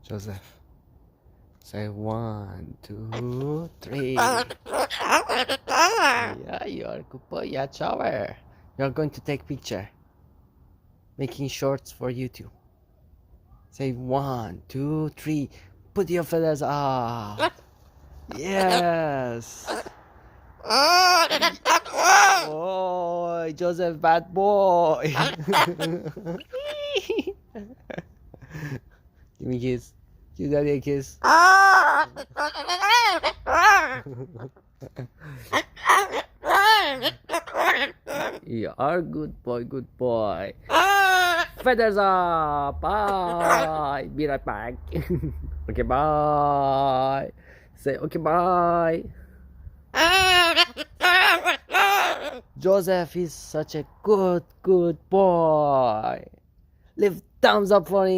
Joseph, say 1, 2, 3. Yeah, you are a good boy. Yeah, shower. You're going to take picture, making shorts for YouTube. Say 1, 2, 3. Put your feathers up. Yes. Oh, Joseph, bad boy. Give me a kiss. Give daddy a kiss. You are good boy, good boy. Feathers up. Bye. Be right back. Okay, bye. Say okay, bye. Joseph is such a good boy. Leave thumbs up for him.